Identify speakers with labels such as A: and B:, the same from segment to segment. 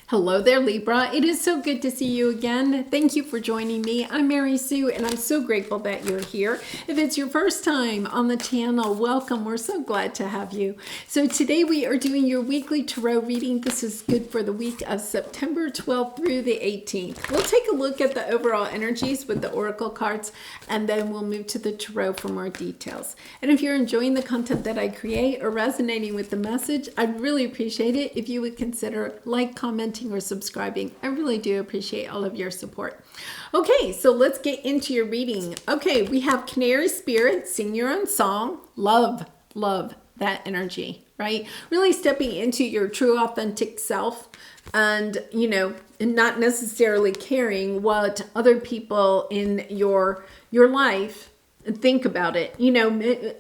A: Hello there, Libra. It is so good to see you again. Thank you for joining me. I'm Mary Sue, and I'm so grateful that you're here. If it's your first time on the channel, welcome. We're so glad to have you. So today we are doing your weekly tarot reading. This is good for the week of September 12th through the 18th. We'll take a look at the overall energies with the oracle cards, and then we'll move to the tarot for more details. And if you're enjoying the content that I create or resonating with the message, I'd really appreciate it if you would consider commenting, or subscribing. I really do appreciate all of your support. Okay, so let's get into your reading. Okay, we have Canary Spirit, sing your own song. Love that energy, right? Really stepping into your true authentic self and, and not necessarily caring what other people in your life think about it.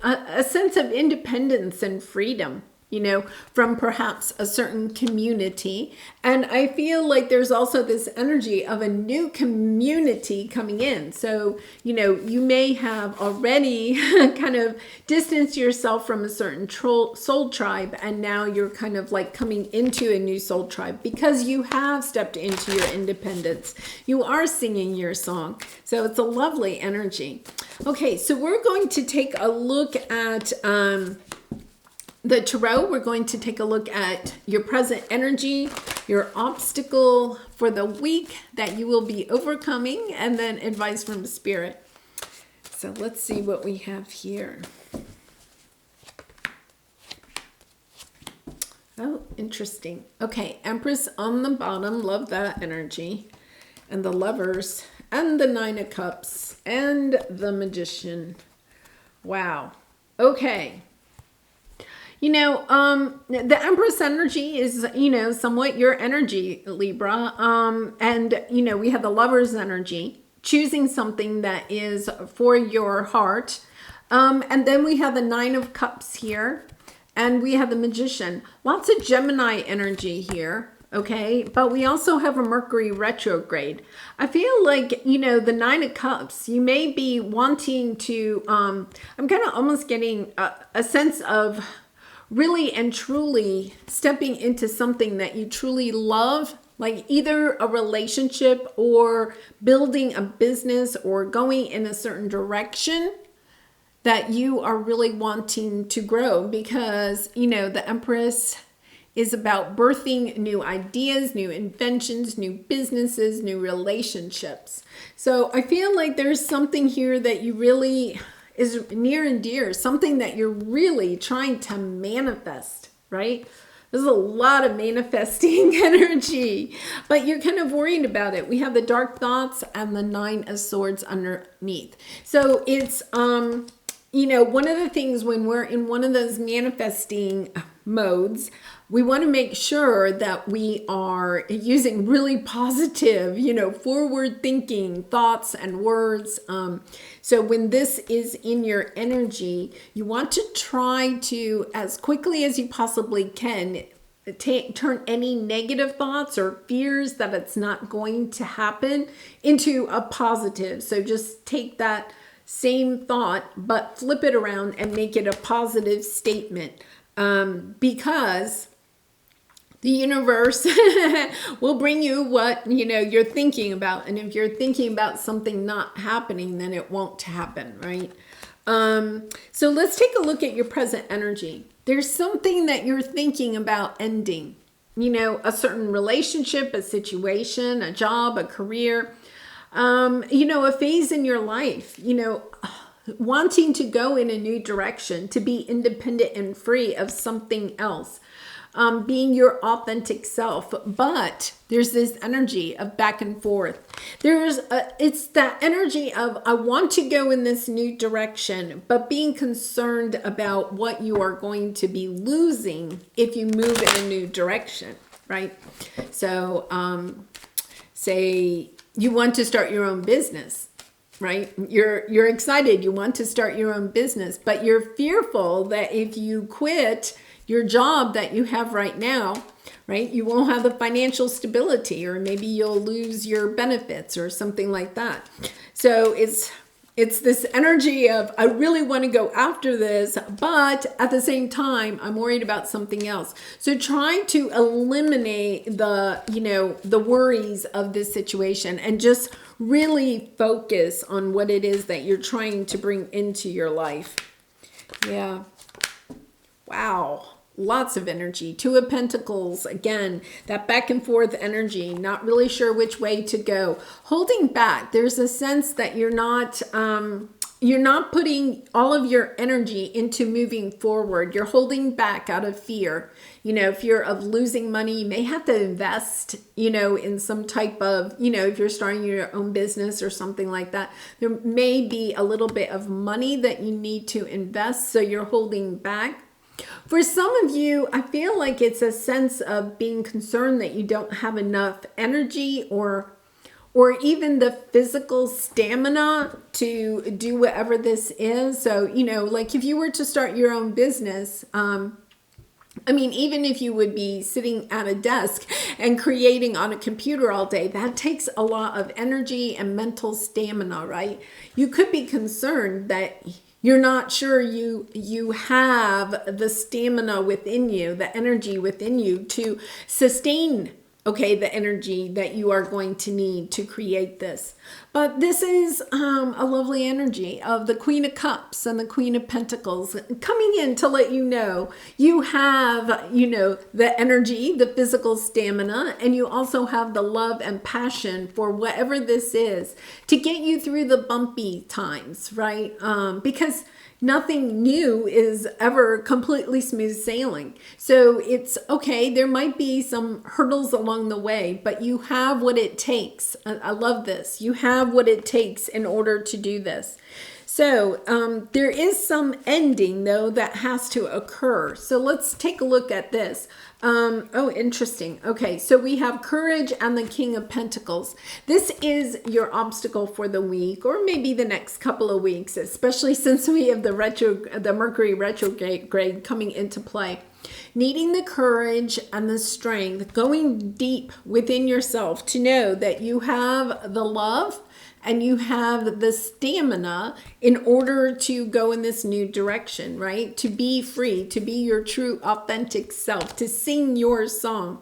A: A sense of independence and freedom, from perhaps a certain community. And I feel like there's also this energy of a new community coming in. So, you may have already kind of distanced yourself from a certain soul tribe, and now you're kind of like coming into a new soul tribe because you have stepped into your independence. You are singing your song. So it's a lovely energy. Okay, so we're going to take a look at the tarot. We're going to take a look at your present energy, your obstacle for the week that you will be overcoming, and then advice from Spirit. So let's see what we have here. Oh, interesting. Okay, Empress on the bottom. Love that energy. And the Lovers, and the Nine of Cups, and the Magician. Wow. Okay. The Empress energy is, somewhat your energy, Libra. And we have the Lover's energy, choosing something that is for your heart. And then we have the Nine of Cups here, and we have the Magician. Lots of Gemini energy here. Okay, but we also have a Mercury retrograde. I feel like, the Nine of Cups, you may be wanting to, I'm kind of almost getting a sense of really and truly stepping into something that you truly love, like either a relationship or building a business or going in a certain direction that you are really wanting to grow, because, the Empress is about birthing new ideas, new inventions, new businesses, new relationships. So I feel like there's something here that you really is near and dear, something that you're really trying to manifest, right? There's a lot of manifesting energy, but you're kind of worried about it. We have the Dark Thoughts and the Nine of Swords underneath. So it's, one of the things when we're in one of those manifesting modes, we want to make sure that we are using really positive, forward thinking thoughts and words. So when this is in your energy, you want to try to, as quickly as you possibly can, turn any negative thoughts or fears that it's not going to happen into a positive. So just take that same thought, but flip it around and make it a positive statement. Because the universe will bring you what, you're thinking about. And if you're thinking about something not happening, then it won't happen, right? So let's take a look at your present energy. There's something that you're thinking about ending, a certain relationship, a situation, a job, a career, a phase in your life, wanting to go in a new direction, to be independent and free of something else, being your authentic self. But there's this energy of back and forth. It's that energy of, I want to go in this new direction, but being concerned about what you are going to be losing if you move in a new direction, right? So, say you want to start your own business, right? You're excited. You want to start your own business, but you're fearful that if you quit your job that you have right now, right, you won't have the financial stability, or maybe you'll lose your benefits or something like that. So it's it's this energy of, I really want to go after this, but at the same time, I'm worried about something else. So trying to eliminate the worries of this situation and just really focus on what it is that you're trying to bring into your life. Yeah. Wow. Lots of energy. Two of Pentacles, again, that back and forth energy, not really sure which way to go. Holding back. There's a sense that you're not putting all of your energy into moving forward. You're holding back out of fear. Fear of losing money. You may have to invest, in some type of, if you're starting your own business or something like that, there may be a little bit of money that you need to invest. So you're holding back. For some of you, I feel like it's a sense of being concerned that you don't have enough energy or even the physical stamina to do whatever this is. So, like if you were to start your own business, even if you would be sitting at a desk and creating on a computer all day, that takes a lot of energy and mental stamina, right? You could be concerned that you're not sure you have the stamina within you, the energy within you to sustain, the energy that you are going to need to create this. But this is a lovely energy of the Queen of Cups and the Queen of Pentacles coming in to let you know you have, the energy, the physical stamina, and you also have the love and passion for whatever this is to get you through the bumpy times, right? Because nothing new is ever completely smooth sailing. So it's okay. There might be some hurdles along the way, but you have what it takes. I love this. You have what it takes in order to do this. So there is some ending, though, that has to occur. So let's take a look at this. Oh, interesting. Okay, so we have Courage and the King of Pentacles. This is your obstacle for the week, or maybe the next couple of weeks, especially since we have the Mercury retrograde coming into play. Needing the courage and the strength, going deep within yourself to know that you have the love and you have the stamina in order to go in this new direction, right? To be free, to be your true authentic self, to sing your song.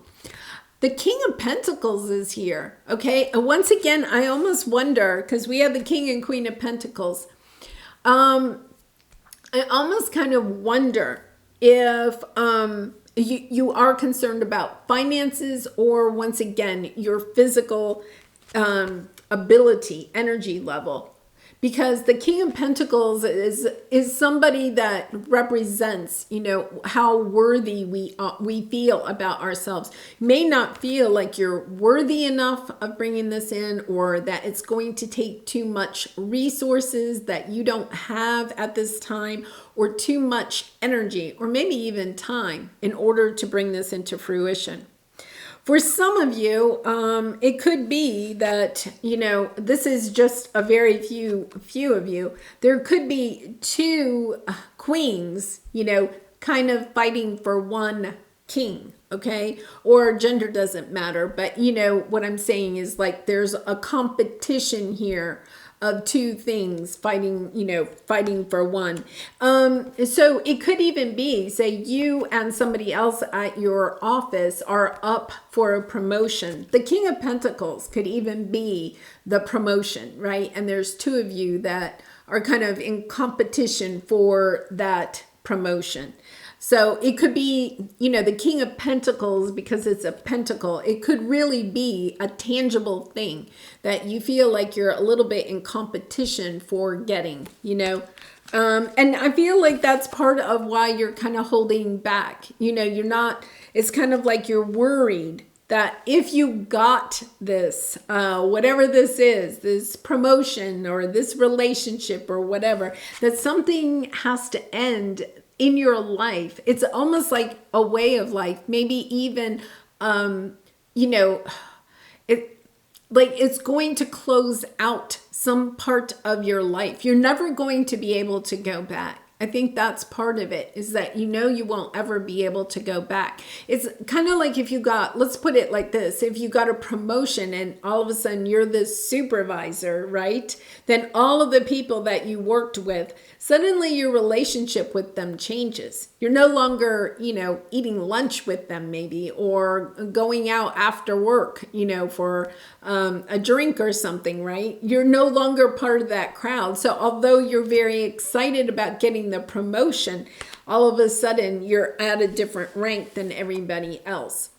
A: The King of Pentacles is here, okay? And once again, I almost wonder, because we have the King and Queen of Pentacles, I almost kind of wonder if you are concerned about finances or, once again, your physical ability, energy level, because the King of Pentacles is somebody that represents, how worthy we feel about ourselves. You may not feel like you're worthy enough of bringing this in, or that it's going to take too much resources that you don't have at this time, or too much energy, or maybe even time in order to bring this into fruition. For some of you, it could be that, this is just a very few of you. There could be two queens, kind of fighting for one king, okay? Or gender doesn't matter, but what I'm saying is, like, there's a competition here of two things fighting for one. So it could even be, say you and somebody else at your office are up for a promotion. The King of Pentacles could even be the promotion, right? And there's two of you that are kind of in competition for that promotion. So it could be, the King of Pentacles, because it's a pentacle, it could really be a tangible thing that you feel like you're a little bit in competition for getting, And I feel like that's part of why you're kind of holding back. You're not, it's kind of like you're worried that if you got this, whatever this is, this promotion or this relationship or whatever, that something has to end in your life. It's almost like a way of life, maybe even, it's going to close out some part of your life. You're never going to be able to go back. I think that's part of it, is that you know you won't ever be able to go back. It's kind of like if you got, let's put it like this, if you got a promotion and all of a sudden you're the supervisor, right? Then all of the people that you worked with, suddenly your relationship with them changes. You're no longer, eating lunch with them maybe, or going out after work, for a drink or something, right? You're no longer part of that crowd. So although you're very excited about getting the promotion, all of a sudden you're at a different rank than everybody else.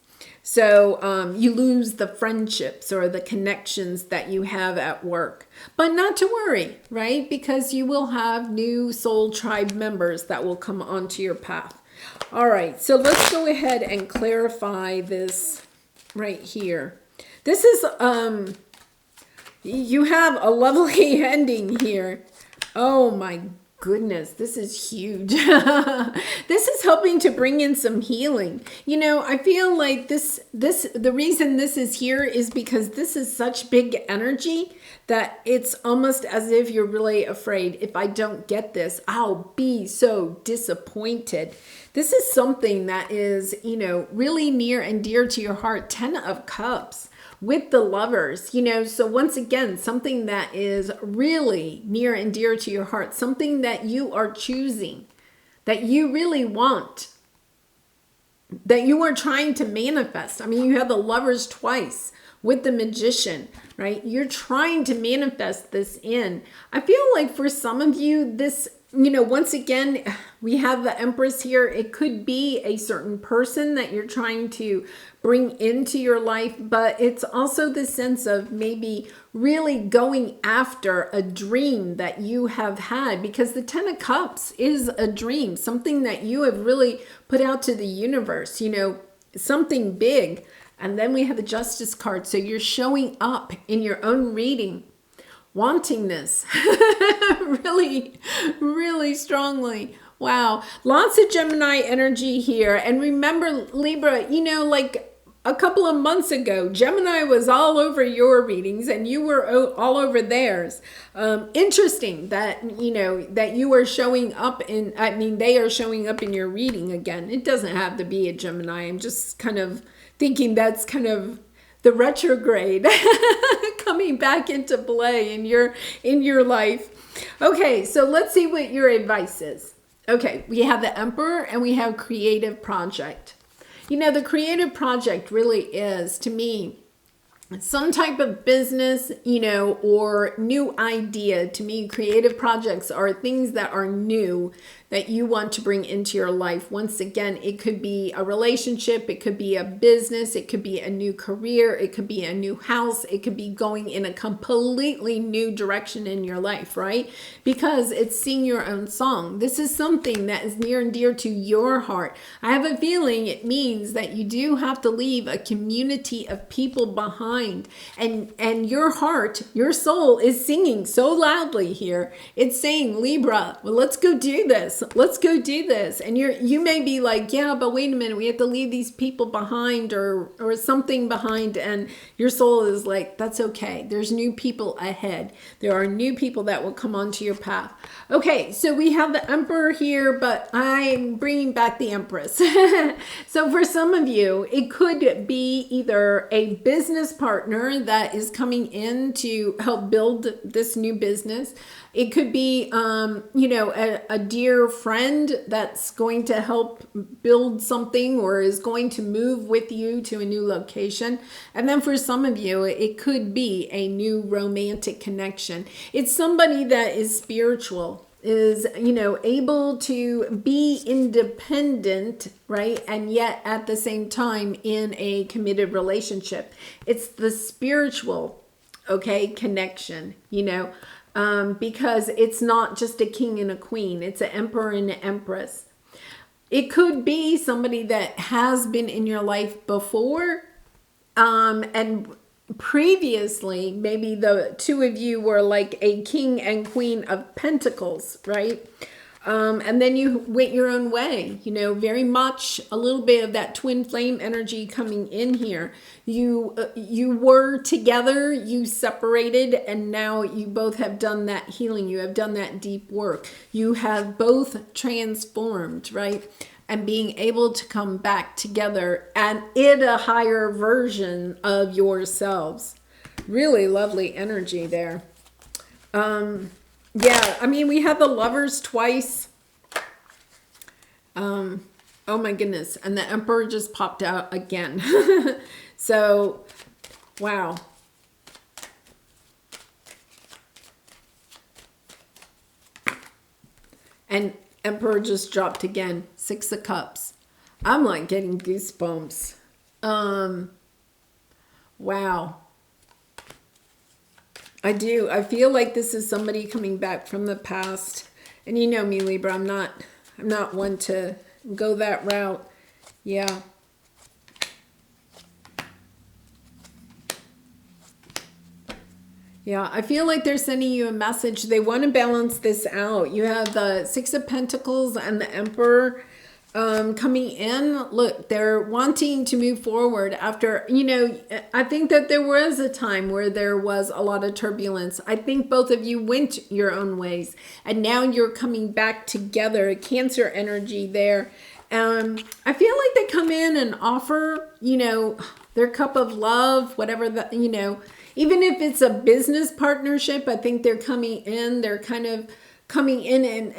A: So you lose the friendships or the connections that you have at work. But not to worry, right? Because you will have new soul tribe members that will come onto your path. All right, so let's go ahead and clarify this right here. This is, you have a lovely ending here. Oh my goodness, this is huge. This is helping to bring in some healing. I feel like the reason this is here is because this is such big energy that it's almost as if you're really afraid, if I don't get this, I'll be so disappointed. This is something that is, really near and dear to your heart. 10 of Cups. With the Lovers, so once again, something that is really near and dear to your heart, something that you are choosing, that you really want, that you are trying to manifest. I mean, you have the Lovers twice with the Magician, right? You're trying to manifest this in. I feel like for some of you, this, once again, we have the Empress here. It could be a certain person that you're trying to bring into your life, but it's also the sense of maybe really going after a dream that you have had, because the 10 of Cups is a dream, something that you have really put out to the universe, something big. And then we have the Justice card. So you're showing up in your own reading, wanting this really, really strongly. Wow. Lots of Gemini energy here. And remember, Libra, like a couple of months ago, Gemini was all over your readings and you were all over theirs. Interesting that, that you are showing up they are showing up in your reading again. It doesn't have to be a Gemini. I'm just kind of thinking that's kind of the retrograde coming back into play in your life. Okay, so let's see what your advice is. Okay, we have the Emperor and we have Creative Project. The creative project really is, to me, some type of business, or new idea. To me, creative projects are things that are new that you want to bring into your life. Once again, it could be a relationship, it could be a business, it could be a new career, it could be a new house, it could be going in a completely new direction in your life, right? Because it's sing your own song. This is something that is near and dear to your heart. I have a feeling it means that you do have to leave a community of people behind, and your heart, your soul is singing so loudly here. It's saying, Libra, well, let's go do this. Let's go do this. And you may be like, yeah, but wait a minute, we have to leave these people behind or something behind. And your soul is like, that's okay. There's new people ahead. There are new people that will come onto your path. Okay, so we have the Emperor here, but I'm bringing back the Empress. So for some of you, it could be either a business partner that is coming in to help build this new business. It could be, a dear friend that's going to help build something or is going to move with you to a new location. And then for some of you, it could be a new romantic connection. It's somebody that is spiritual, is, able to be independent, right? And yet at the same time in a committed relationship. It's the spiritual, connection, because it's not just a king and a queen. It's an emperor and an empress. It could be somebody that has been in your life before, and previously, maybe the two of you were like a king and queen of pentacles, right? And then you went your own way, you know, very much a little bit of that twin flame energy coming in here. You were together, you separated, and now you both have done that healing. You have done that deep work. You have both transformed, right? And being able to come back together and in a higher version of yourselves. Really lovely energy there. Yeah, I mean, we have the Lovers twice. Oh my goodness. And the Emperor just popped out again. So, wow. And Emperor just dropped again. 6 of Cups. I'm like getting goosebumps. Wow. I do. I feel like this is somebody coming back from the past. And you know me, Libra, I'm not one to go that route. Yeah. Yeah, I feel like they're sending you a message. They want to balance this out. You have the 6 of Pentacles and the Emperor coming in. Look, they're wanting to move forward after, you know, I think that there was a time where there was a lot of turbulence. I think both of you went your own ways and now you're coming back together. Cancer energy there. I feel like they come in and offer, you know, their cup of love, whatever that, you know, even if it's a business partnership, I think they're coming in, they're kind of coming in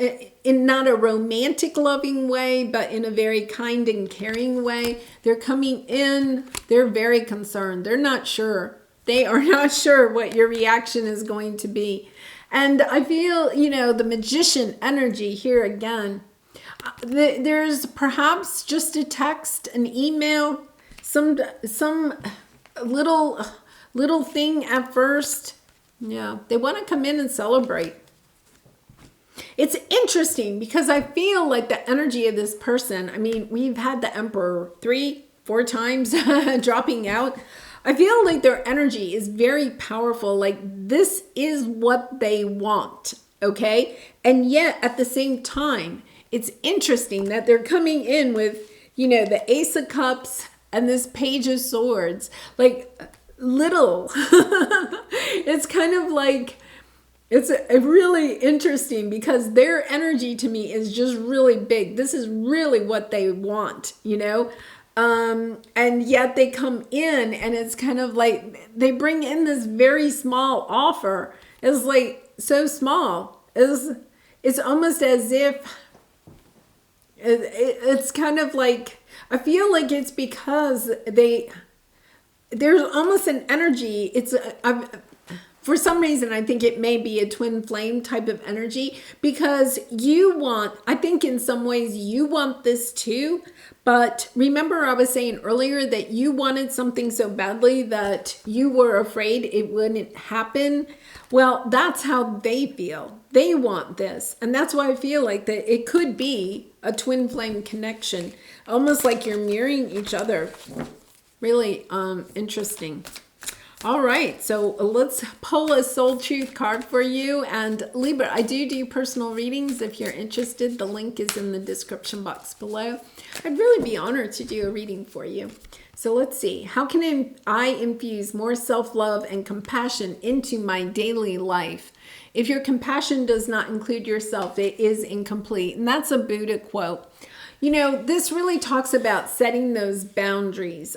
A: not a romantic loving way, but in a very kind and caring way. They're coming in, they're very concerned. They're not sure. They are not sure what your reaction is going to be. And I feel, you know, the Magician energy here again. There's perhaps just a text, an email, some little thing at first. Yeah, they want to come in and celebrate. It's interesting because I feel like the energy of this person, I mean, we've had the Emperor 3-4 times dropping out. I feel like their energy is very powerful. Like this is what they want, okay? And yet at the same time, it's interesting that they're coming in with, you know, the Ace of Cups and this Page of Swords. Like little. It's kind of like, it's really interesting because their energy to me is just really big. This is really what they want, you know? And yet they come in and it's kind of like they bring in this very small offer. It's like so small. It's almost as if it's kind of like, I feel like it's because there's almost an energy. For some reason, I think it may be a twin flame type of energy because you want, I think in some ways you want this too. But remember I was saying earlier that you wanted something so badly that you were afraid it wouldn't happen. Well, that's how they feel. They want this. And that's why I feel like that it could be a twin flame connection, almost like you're mirroring each other. Really interesting. All right, so let's pull a soul truth card for you. And Libra, I do personal readings. If you're interested, the link is in the description box below. I'd really be honored to do a reading for you. So let's see. How can I infuse more self-love and compassion into my daily life? If your compassion does not include yourself, it is incomplete. And that's a Buddha quote. You know, this really talks about setting those boundaries.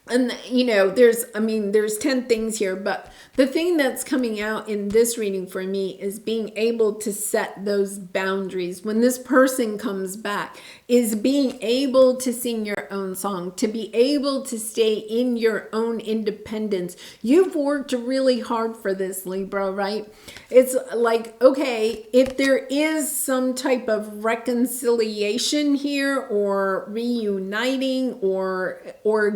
A: And, you know, there's 10 things here, but the thing that's coming out in this reading for me is being able to set those boundaries. When this person comes back, is being able to sing your own song, to be able to stay in your own independence. You've worked really hard for this, Libra, right? It's like, okay, if there is some type of reconciliation here or reuniting or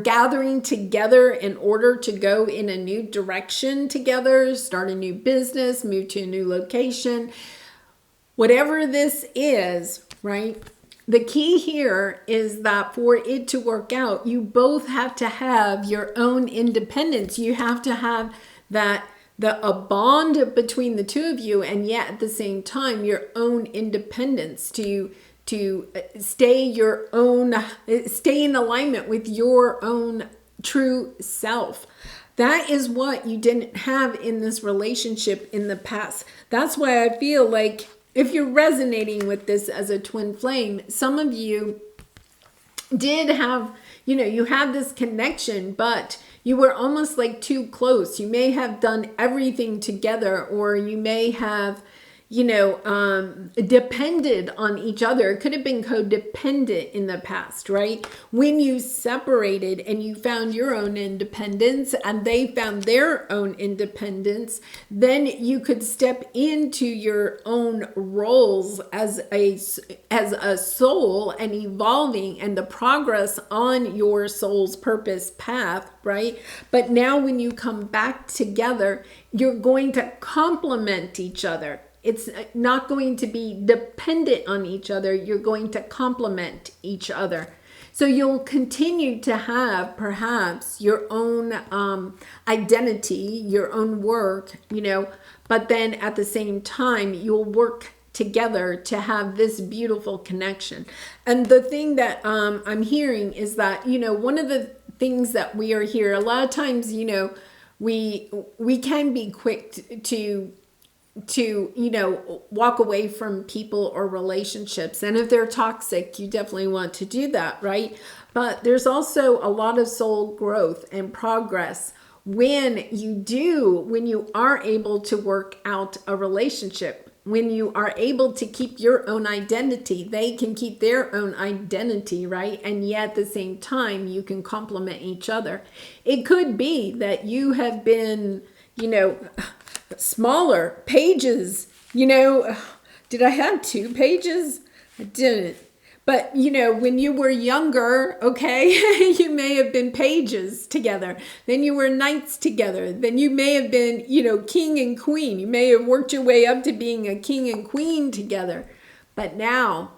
A: gathering together in order to go in a new direction together, start a new business, move to a new location, whatever this is, right? The key here is that for it to work out, you both have to have your own independence. You have to have that a bond between the two of you, and yet at the same time your own independence to stay in alignment with your own true self. That is what you didn't have in this relationship in the past. That's why I feel like if you're resonating with this as a twin flame, some of you did have, you had this connection, but you were almost like too close. You may have done everything together, or you may have, depended on each other. It could have been codependent in the past, right? When you separated and you found your own independence and they found their own independence, then you could step into your own roles as a soul and evolving and the progress on your soul's purpose path, right? But now when you come back together, you're going to complement each other. It's not going to be dependent on each other. You're going to complement each other. So you'll continue to have perhaps your own identity, your own work, but then at the same time, you'll work together to have this beautiful connection. And the thing that I'm hearing is that, one of the things that we are here, a lot of times, we can be quick to walk away from people or relationships. And if they're toxic, you definitely want to do that, right? But there's also a lot of soul growth and progress when you are able to work out a relationship, when you are able to keep your own identity. They can keep their own identity, right? And yet at the same time, you can complement each other. It could be that you have been, smaller pages, did I have 2 pages? I didn't. But, when you were younger, okay, you may have been pages together. Then you were knights together. Then you may have been, king and queen. You may have worked your way up to being a king and queen together. But now,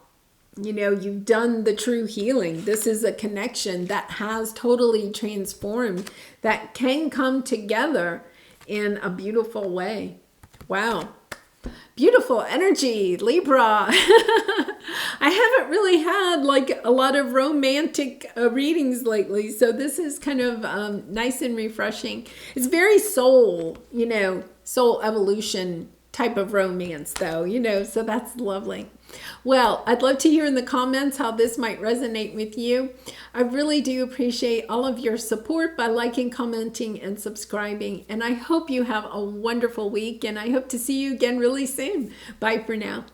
A: you've done the true healing. This is a connection that has totally transformed, that can come together in a beautiful way. Wow. Beautiful energy, Libra. I haven't really had like a lot of romantic readings lately, so this is kind of nice and refreshing. It's very soul, soul evolution type of romance though, so that's lovely. Well, I'd love to hear in the comments how this might resonate with you. I really do appreciate all of your support by liking, commenting, and subscribing. And I hope you have a wonderful week, and I hope to see you again really soon. Bye for now.